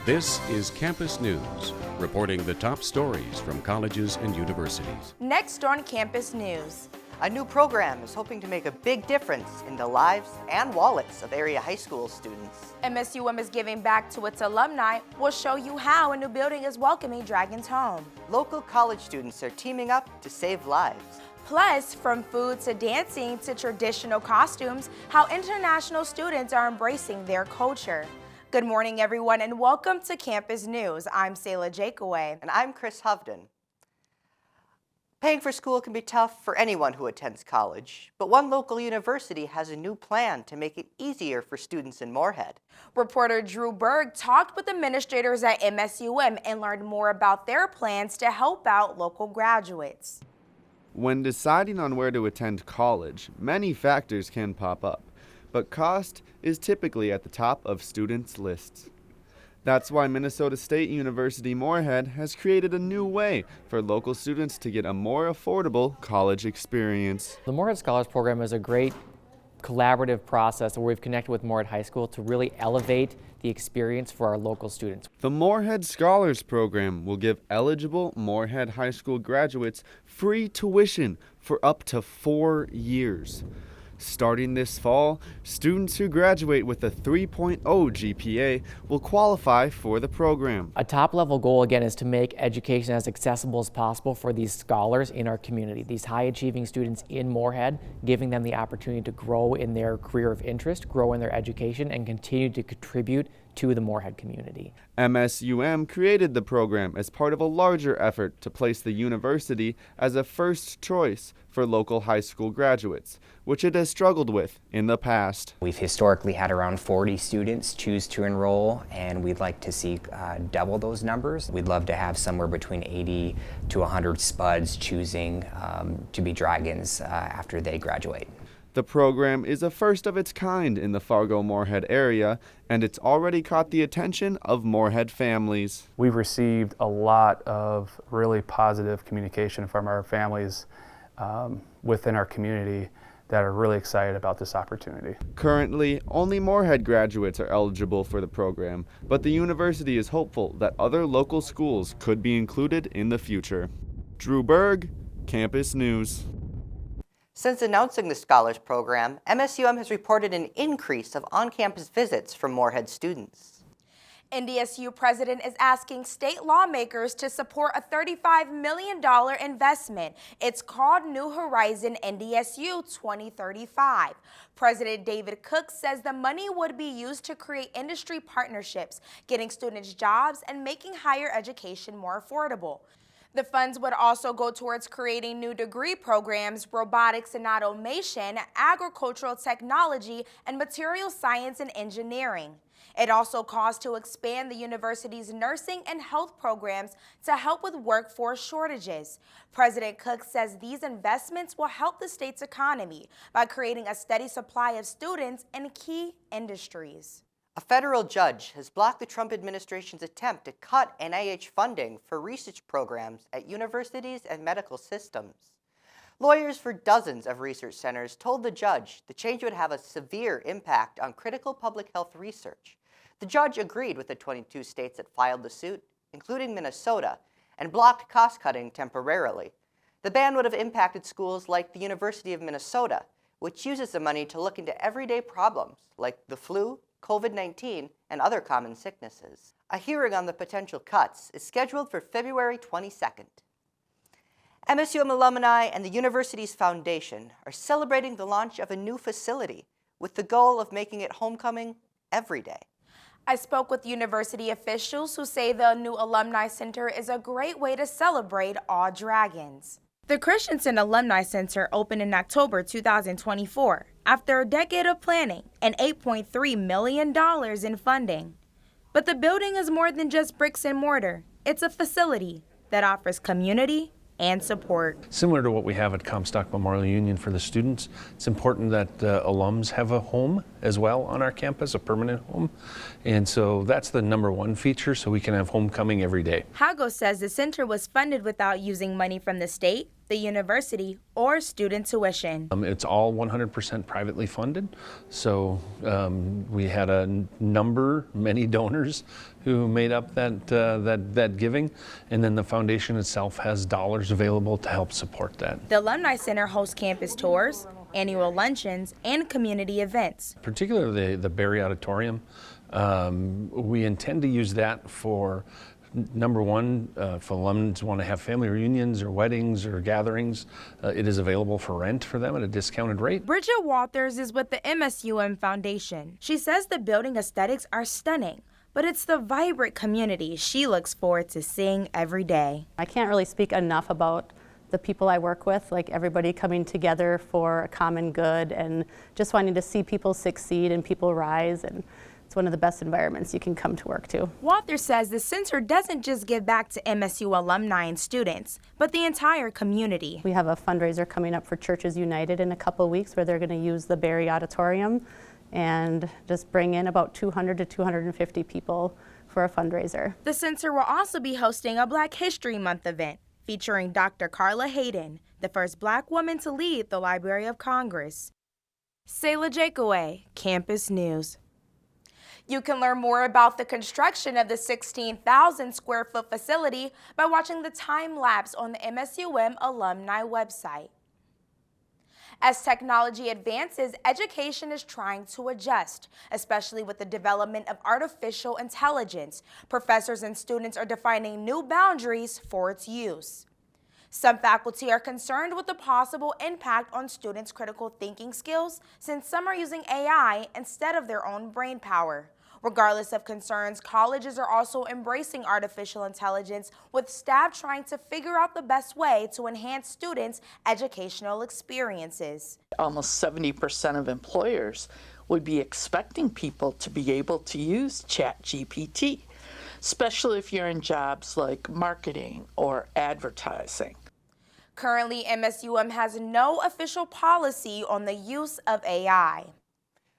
This is Campus News, reporting the top stories from colleges and universities. Next on Campus News. A new program is hoping to make a big difference in the lives and wallets of area high school students. MSUM is giving back to its alumni. We'll show you how a new building is welcoming Dragons home. Local college students are teaming up to save lives. Plus, from food to dancing to traditional costumes, how international students are embracing their culture. Good morning, everyone, and welcome to Campus News. I'm Sayla Jakeaway. And I'm Chris Hovden. Paying for school can be tough for anyone who attends college, but one local university has a new plan to make it easier for students in Moorhead. Reporter Drew Berg talked with administrators at MSUM and learned more about their plans to help out local graduates. When deciding on where to attend college, many factors can pop up, but cost is typically at the top of students' lists. That's why Minnesota State University Moorhead has created a new way for local students to get a more affordable college experience. The Moorhead Scholars Program is a great collaborative process where we've connected with Moorhead High School to really elevate the experience for our local students. The Moorhead Scholars Program will give eligible Moorhead High School graduates free tuition for up to 4 years. Starting this fall, students who graduate with a 3.0 GPA will qualify for the program. A top-level goal, again, is to make education as accessible as possible for these scholars in our community, these high-achieving students in Moorhead, giving them the opportunity to grow in their career of interest, grow in their education, and continue to contribute to the Moorhead community. MSUM created the program as part of a larger effort to place the university as a first choice for local high school graduates, which it has struggled with in the past. We've historically had around 40 students choose to enroll, and we'd like to see double those numbers. We'd love to have somewhere between 80 to 100 spuds choosing to be Dragons after they graduate. The program is a first of its kind in the Fargo-Moorhead area, and it's already caught the attention of Moorhead families. We've received a lot of really positive communication from our families within our community that are really excited about this opportunity. Currently, only Moorhead graduates are eligible for the program, but the university is hopeful that other local schools could be included in the future. Drew Berg, Campus News. Since announcing the Scholars Program, MSUM has reported an increase of on-campus visits from Moorhead students. NDSU president is asking state lawmakers to support a $35 million investment. It's called New Horizon NDSU 2035. President David Cook says the money would be used to create industry partnerships, getting students jobs, and making higher education more affordable. The funds would also go towards creating new degree programs, robotics and automation, agricultural technology, and material science and engineering. It also calls to expand the university's nursing and health programs to help with workforce shortages. President Cook says these investments will help the state's economy by creating a steady supply of students in key industries. A federal judge has blocked the Trump administration's attempt to cut NIH funding for research programs at universities and medical systems. Lawyers for dozens of research centers told the judge the change would have a severe impact on critical public health research. The judge agreed with the 22 states that filed the suit, including Minnesota, and blocked cost-cutting temporarily. The ban would have impacted schools like the University of Minnesota, which uses the money to look into everyday problems like the flu, COVID-19, and other common sicknesses. A hearing on the potential cuts is scheduled for February 22nd. MSUM alumni and the university's foundation are celebrating the launch of a new facility with the goal of making it homecoming every day. I spoke with university officials who say the new Alumni Center is a great way to celebrate all Dragons. The Christensen Alumni Center opened in October 2024 after a decade of planning and $8.3 million in funding. But the building is more than just bricks and mortar. It's a facility that offers community and support. Similar to what we have at Comstock Memorial Union for the students, it's important that alums have a home as well on our campus, a permanent home. And so that's the number one feature, so we can have homecoming every day. Hago says the center was funded without using money from the state the university, or student tuition. It's all 100% privately funded, so we had many donors who made up that giving, and then the foundation itself has dollars available to help support that. The Alumni Center hosts campus tours, annual luncheons, and community events. Particularly the Barry Auditorium, we intend to use that for number one, if alums want to have family reunions or weddings or gatherings, it is available for rent for them at a discounted rate. Bridget Walters is with the MSUM Foundation. She says the building aesthetics are stunning, but it's the vibrant community she looks forward to seeing every day. I can't really speak enough about the people I work with, like everybody coming together for a common good and just wanting to see people succeed and people rise, and it's one of the best environments you can come to work to. Walters says the center doesn't just give back to MSU alumni and students, but the entire community. We have a fundraiser coming up for Churches United in a couple of weeks where they're going to use the Barry Auditorium and just bring in about 200 to 250 people for a fundraiser. The center will also be hosting a Black History Month event featuring Dr. Carla Hayden, the first Black woman to lead the Library of Congress. Sayla Jakeaway, Campus News. You can learn more about the construction of the 16,000 square foot facility by watching the time lapse on the MSUM alumni website. As technology advances, education is trying to adjust, especially with the development of artificial intelligence. Professors and students are defining new boundaries for its use. Some faculty are concerned with the possible impact on students' critical thinking skills, since some are using AI instead of their own brain power. Regardless of concerns, colleges are also embracing artificial intelligence, with staff trying to figure out the best way to enhance students' educational experiences. Almost 70% of employers would be expecting people to be able to use ChatGPT, especially if you're in jobs like marketing or advertising. Currently, MSUM has no official policy on the use of AI.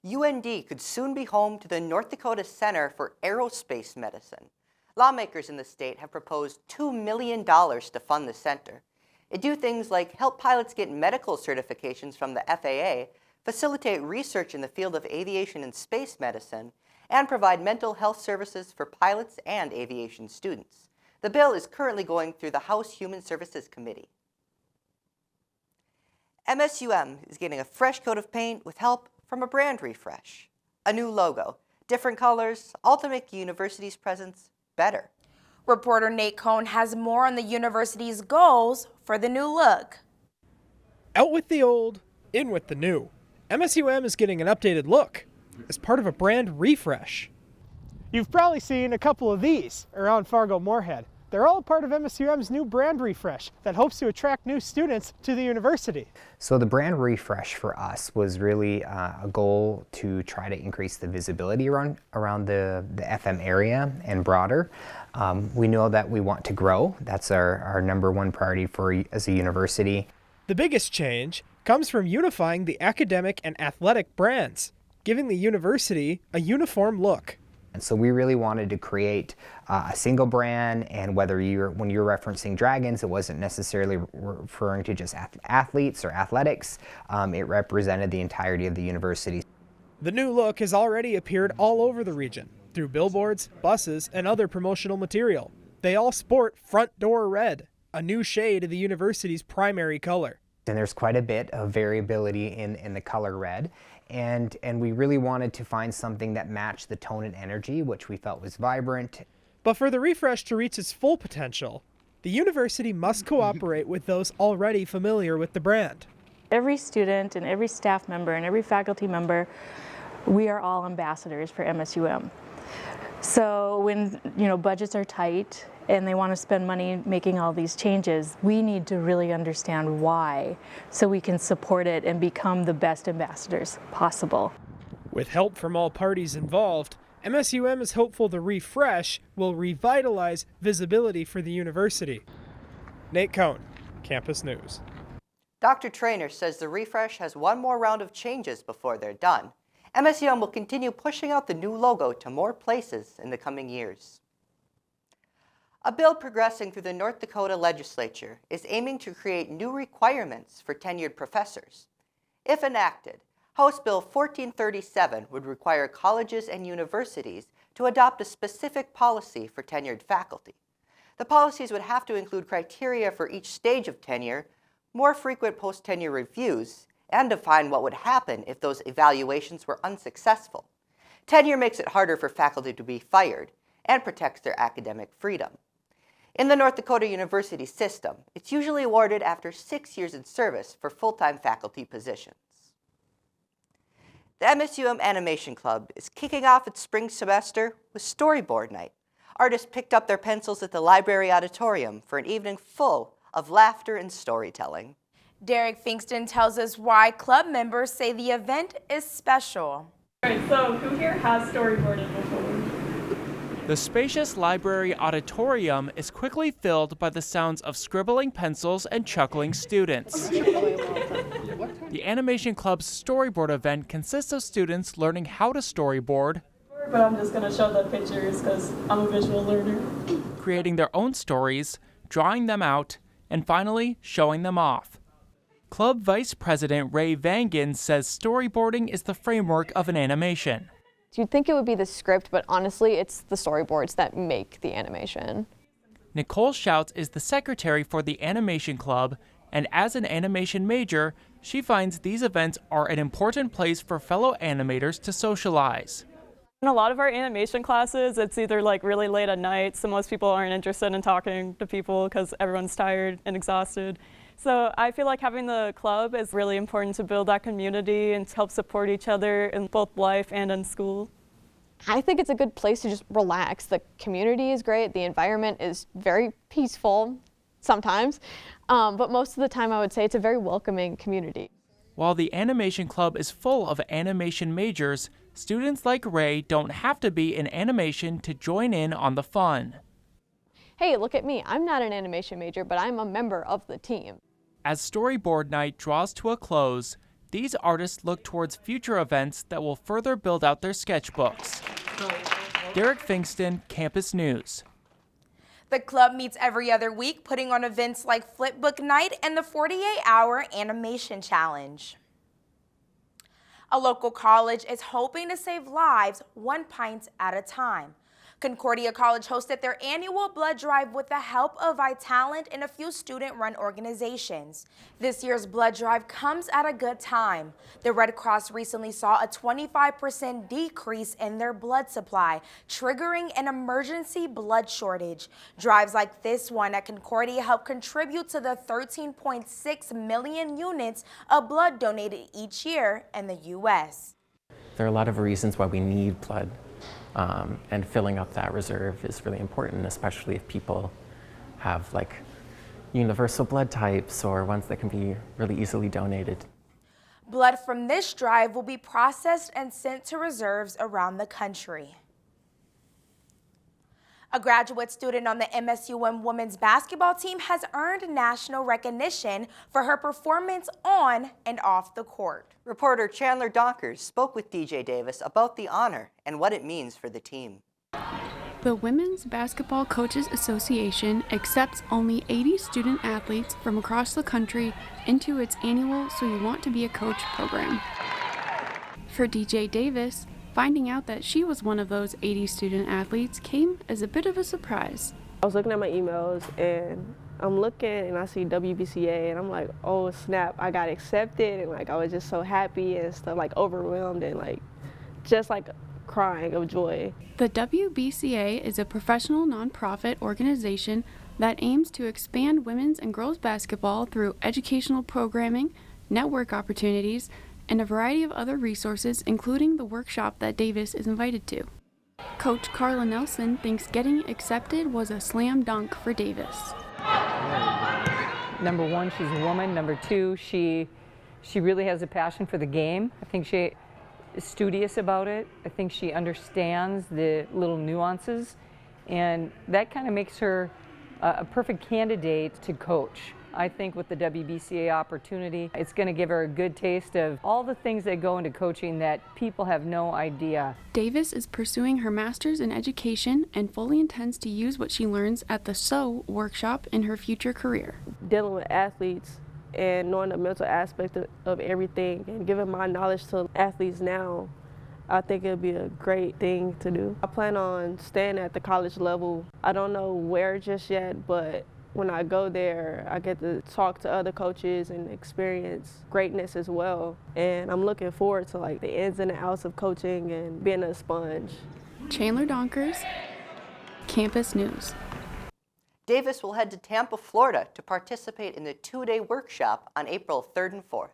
UND could soon be home to the North Dakota Center for Aerospace Medicine. Lawmakers in the state have proposed $2 million to fund the center. It do things like help pilots get medical certifications from the FAA, facilitate research in the field of aviation and space medicine, and provide mental health services for pilots and aviation students. The bill is currently going through the House Human Services Committee. MSUM is getting a fresh coat of paint with help from a brand refresh. A new logo, different colors, all to make the university's presence better. Reporter Nate Cohn has more on the university's goals for the new look. Out with the old, in with the new. MSUM is getting an updated look as part of a brand refresh. You've probably seen a couple of these around Fargo Moorhead. They're all part of MSUM's new brand refresh that hopes to attract new students to the university. So the brand refresh for us was really a goal to try to increase the visibility around the FM area and broader. We know that we want to grow. That's our number one priority as a university. The biggest change comes from unifying the academic and athletic brands, giving the university a uniform look. And so we really wanted to create a single brand, and when you're referencing dragons, it wasn't necessarily referring to just athletes or athletics. It represented the entirety of the university. The new look has already appeared all over the region through billboards, buses, and other promotional material. They all sport front door red, a new shade of the university's primary color. And there's quite a bit of variability in the color red. And we really wanted to find something that matched the tone and energy, which we felt was vibrant. But for the refresh to reach its full potential, the university must cooperate with those already familiar with the brand. Every student and every staff member and every faculty member, we are all ambassadors for MSUM. So when budgets are tight and they want to spend money making all these changes, we need to really understand why so we can support it and become the best ambassadors possible. With help from all parties involved, MSUM is hopeful the refresh will revitalize visibility for the university. Nate Cohn, Campus News. Dr. Traynor says the refresh has one more round of changes before they're done. MSUM will continue pushing out the new logo to more places in the coming years. A bill progressing through the North Dakota legislature is aiming to create new requirements for tenured professors. If enacted, House Bill 1437 would require colleges and universities to adopt a specific policy for tenured faculty. The policies would have to include criteria for each stage of tenure, more frequent post-tenure reviews, and define what would happen if those evaluations were unsuccessful. Tenure makes it harder for faculty to be fired and protects their academic freedom. In the North Dakota university system, it's usually awarded after 6 years in service for full-time faculty positions. The MSUM Animation Club is kicking off its spring semester with Storyboard Night. Artists picked up their pencils at the library auditorium for an evening full of laughter and storytelling. Derek Finkston tells us why club members say the event is special. All right, so who here has storyboarded before? The spacious library auditorium is quickly filled by the sounds of scribbling pencils and chuckling students. The Animation Club's storyboard event consists of students learning how to storyboard, But I'm just going to show the pictures because I'm a visual learner. creating their own stories, drawing them out, and finally showing them off. Club Vice President Ray Vangen says storyboarding is the framework of an animation. You'd think it would be the script, but honestly, it's the storyboards that make the animation. Nicole Schouts is the secretary for the Animation Club, and as an animation major, she finds these events are an important place for fellow animators to socialize. In a lot of our animation classes, it's either like really late at night, so most people aren't interested in talking to people because everyone's tired and exhausted. So I feel like having the club is really important to build that community and to help support each other in both life and in school. I think it's a good place to just relax. The community is great, the environment is very peaceful sometimes, but most of the time I would say it's a very welcoming community. While the Animation Club is full of animation majors, students like Ray don't have to be in animation to join in on the fun. Hey, look at me, I'm not an animation major, but I'm a member of the team. As Storyboard Night draws to a close, these artists look towards future events that will further build out their sketchbooks. Derek Finkston, Campus News. The club meets every other week, putting on events like Flipbook Night and the 48-hour Animation Challenge. A local college is hoping to save lives 1 pint at a time. Concordia College hosted their annual blood drive with the help of Vitalent and a few student-run organizations. This year's blood drive comes at a good time. The Red Cross recently saw a 25% decrease in their blood supply, triggering an emergency blood shortage. Drives like this one at Concordia help contribute to the 13.6 million units of blood donated each year in the U.S. There are a lot of reasons why we need blood. And filling up that reserve is really important, especially if people have like universal blood types or ones that can be really easily donated. Blood from this drive will be processed and sent to reserves around the country. A graduate student on the MSUM women's basketball team has earned national recognition for her performance on and off the court. Reporter Chandler Donkers spoke with DJ Davis about the honor and what it means for the team. The Women's Basketball Coaches Association accepts only 80 student athletes from across the country into its annual So You Want to Be a Coach program. For DJ Davis, finding out that she was one of those 80 student athletes came as a bit of a surprise. I was looking at my emails and I'm looking and I see WBCA and I'm like, oh snap, I got accepted, and like I was just so happy and stuff, like overwhelmed and like just like crying of joy. The WBCA is a professional nonprofit organization that aims to expand women's and girls basketball through educational programming, network opportunities, and a variety of other resources, including the workshop that Davis is invited to. Coach Carla Nelson thinks getting accepted was a slam dunk for Davis. Number one, she's a woman. Number two, she really has a passion for the game. I think she is studious about it. I think she understands the little nuances, and that kind of makes her a perfect candidate to coach. I think with the WBCA opportunity, it's going to give her a good taste of all the things that go into coaching that people have no idea. Davis is pursuing her master's in education and fully intends to use what she learns at the SO workshop in her future career. Dealing with athletes and knowing the mental aspect of everything and giving my knowledge to athletes now, I think it'll be a great thing to do. I plan on staying at the college level. I don't know where just yet, but when I go there, I get to talk to other coaches and experience greatness as well. And I'm looking forward to like the ins and the outs of coaching and being a sponge. Chandler Donkers, Campus News. Davis will head to Tampa, Florida to participate in the 2-day workshop on April 3rd and 4th.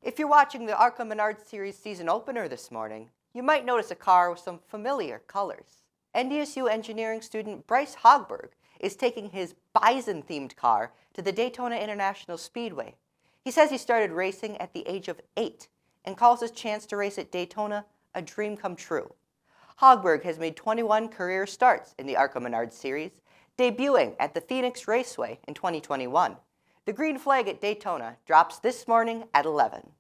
If you're watching the Arca Menard Series season opener this morning, you might notice a car with some familiar colors. NDSU engineering student Bryce Hogberg is taking his bison-themed car to the Daytona International Speedway. He says he started racing at the age of 8 and calls his chance to race at Daytona a dream come true. Hogberg has made 21 career starts in the Arca Menard Series, debuting at the Phoenix Raceway in 2021. The green flag at Daytona drops this morning at 11.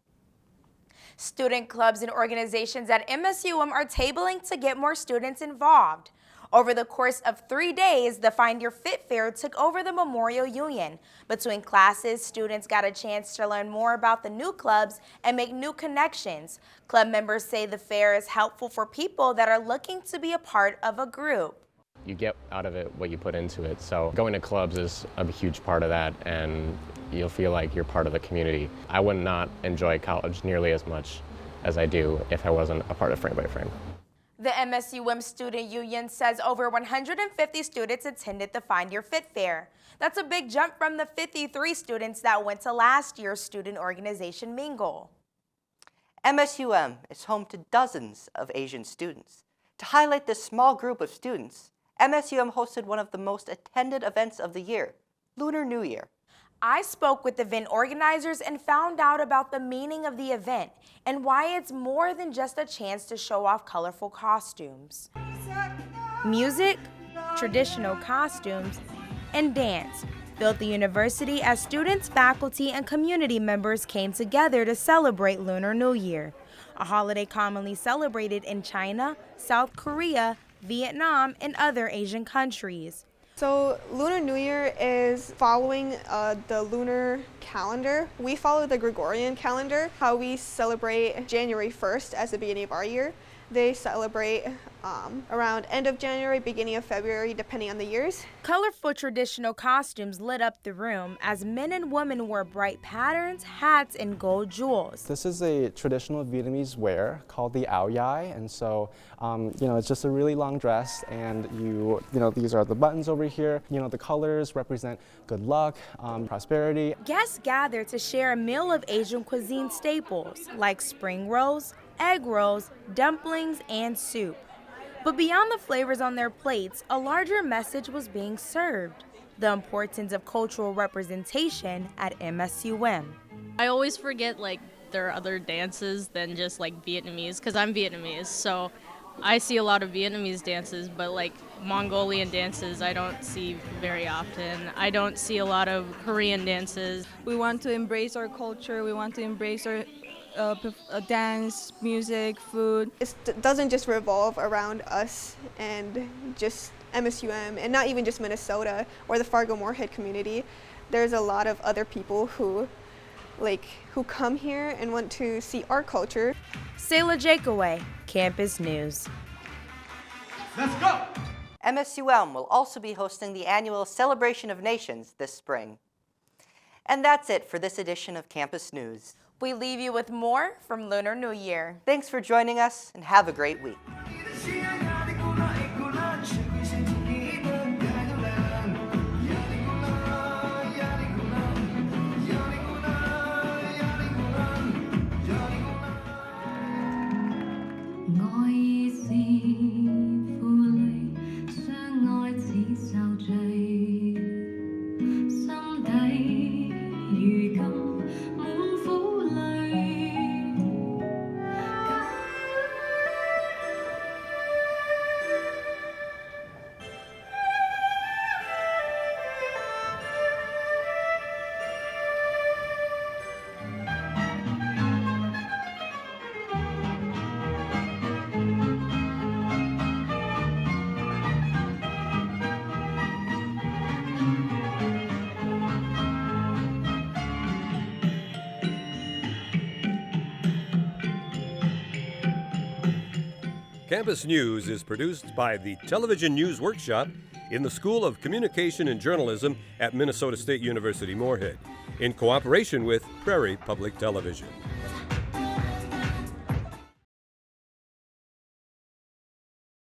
Student clubs and organizations at MSUM are tabling to get more students involved. Over the course of 3 days, the Find Your Fit Fair took over the Memorial Union. Between classes, students got a chance to learn more about the new clubs and make new connections. Club members say the fair is helpful for people that are looking to be a part of a group. You get out of it what you put into it. So going to clubs is a huge part of that, and you'll feel like you're part of the community. I would not enjoy college nearly as much as I do if I wasn't a part of Frame by Frame. The MSUM Student Union says over 150 students attended the Find Your Fit Fair. That's a big jump from the 53 students that went to last year's student organization mingle. MSUM is home to dozens of Asian students. To highlight this small group of students, MSUM hosted one of the most attended events of the year, Lunar New Year. I spoke with event organizers and found out about the meaning of the event and why it's more than just a chance to show off colorful costumes. Music, traditional costumes, and dance filled the university as students, faculty, and community members came together to celebrate Lunar New Year, a holiday commonly celebrated in China, South Korea, Vietnam, and other Asian countries. So Lunar New Year is following the lunar calendar. We follow the Gregorian calendar, how we celebrate January 1st as the beginning of our year. They celebrate around end of January, beginning of February, depending on the years. Colorful traditional costumes lit up the room as men and women wore bright patterns, hats, and gold jewels. This is a traditional Vietnamese wear called the ao dai, and so it's just a really long dress, and these are the buttons over here. The colors represent good luck, prosperity. Guests gathered to share a meal of Asian cuisine staples like spring rolls, egg rolls, dumplings, and soup. But beyond the flavors on their plates, a larger message was being served: the importance of cultural representation at MSUM. I always forget there are other dances than just Vietnamese, because I'm Vietnamese, so I see a lot of Vietnamese dances, but Mongolian dances I don't see very often. I don't see a lot of Korean dances. We want to embrace our culture, we want to embrace our dance, music, food. It doesn't just revolve around us and just MSUM, and not even just Minnesota or the Fargo-Moorhead community. There's a lot of other people who come here and want to see our culture. Sayla Jakeaway, Campus News. Let's go! MSUM will also be hosting the annual Celebration of Nations this spring. And that's it for this edition of Campus News. We leave you with more from Lunar New Year. Thanks for joining us, and have a great week. Campus News is produced by the Television News Workshop in the School of Communication and Journalism at Minnesota State University Moorhead, in cooperation with Prairie Public Television.